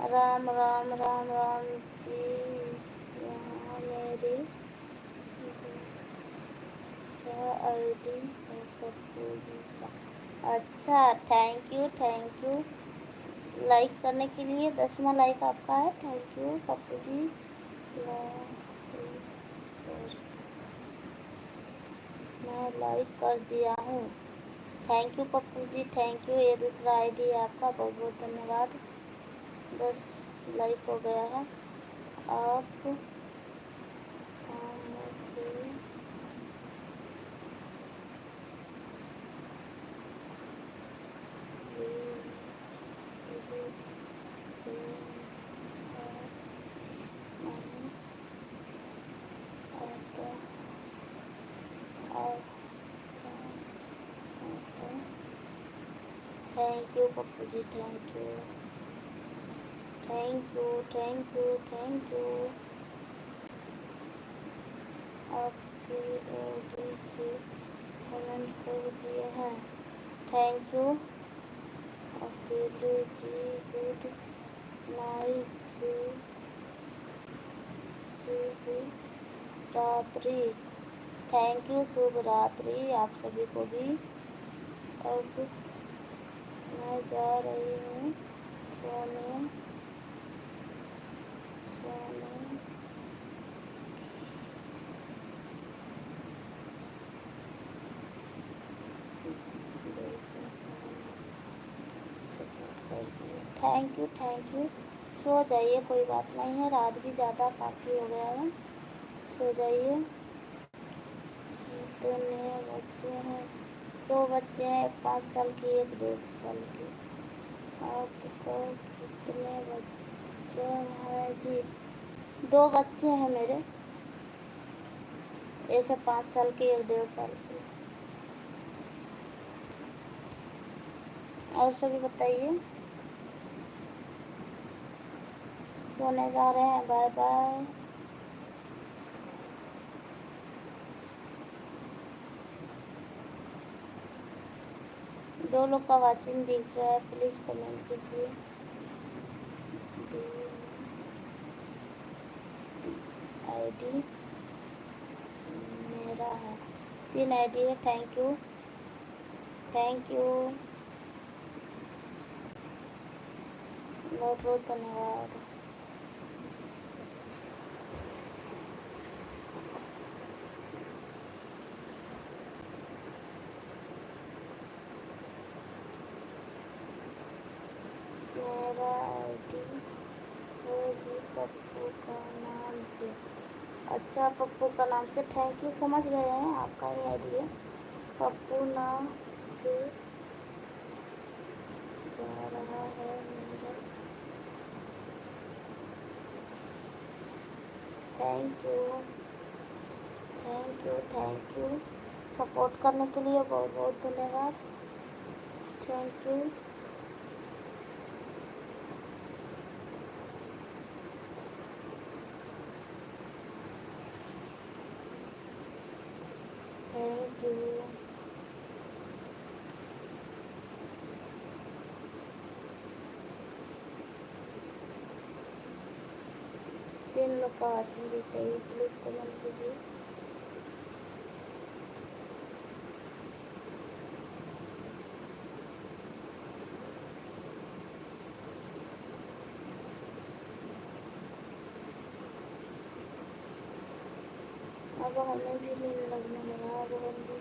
राम राम राम राम जी। यहाँ मेरी आईडी है पप्पू जी का। अच्छा, थैंक यू लाइक करने के लिए। 10वां लाइक आपका है। Thank you Pappu ji. मैं लाइक कर दिया हूँ। Thank you Pappu ji, thank you. ये दूसरा आईडी है आपका, बहुत बहुत धन्यवाद। 10 लाइक हो गया है। आप मुझसे thank you Pappu ji, thank you thank you thank you thank you. आपके आईडी से कमेंट कर दिए हैं। थैंक यू अकेले जी। गुड नाइस शुभ रात्रि। थैंक यू, शुभ रात्रि आप सभी को भी। अब मैं जा रही हूँ सोने सोने। Thank you. सो जाइए, कोई बात नहीं है, रात भी ज़्यादा काफ़ी हो गया है। सो जाइए। कितने बच्चे हैं? 2 बच्चे हैं, एक 5 साल की, एक 1.5 साल की। आपका कितने बच्चे हैं जी? 2 बच्चे हैं मेरे, एक है 5 साल की, एक 1.5 साल की। और सभी बताइए। सोने जा रहे हैं, बाय बाय। दो लोग का वाचिंग दिख रहा है, प्लीज़ कमेंट कीजिए। आईडी मेरा है, 3 आईडी है। थैंक यू बहुत बहुत धन्यवाद। मेरा आईडी है जी पप्पू का नाम से। अच्छा, पप्पू का नाम से, थैंक यू, समझ गए हैं, आपका ही आईडी है। पप्पू नाम से जा रहा है मेरा। थैंक यू सपोर्ट करने के लिए बहुत बहुत धन्यवाद। Thank you. Thank you. तीन लोग का वाचिंग दिख रही है, प्लीज़ कमेंट कीजिए। अब हमें भी नींद लगने लगा, अब हम भी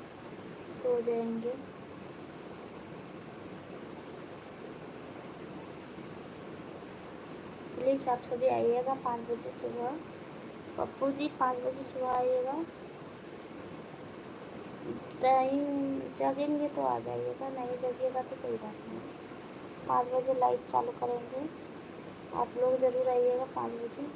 सो जाएंगे। प्लीज़ आप सभी आइएगा 5 बजे सुबह। पप्पू जी 5 बजे सुबह आइएगा। टाइम जगेंगे तो आ जाइएगा, नहीं जगिएगा तो कोई बात नहीं। 5 बजे लाइव चालू करेंगे, आप लोग ज़रूर आइएगा 5 बजे।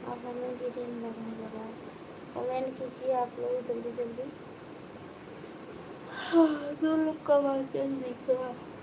अब हमें भी दिन लगने लगा। कमेंट कीजिए आप लोग जल्दी जल्दी। हाँ, 2 लोग का वाचन दिख रहा है।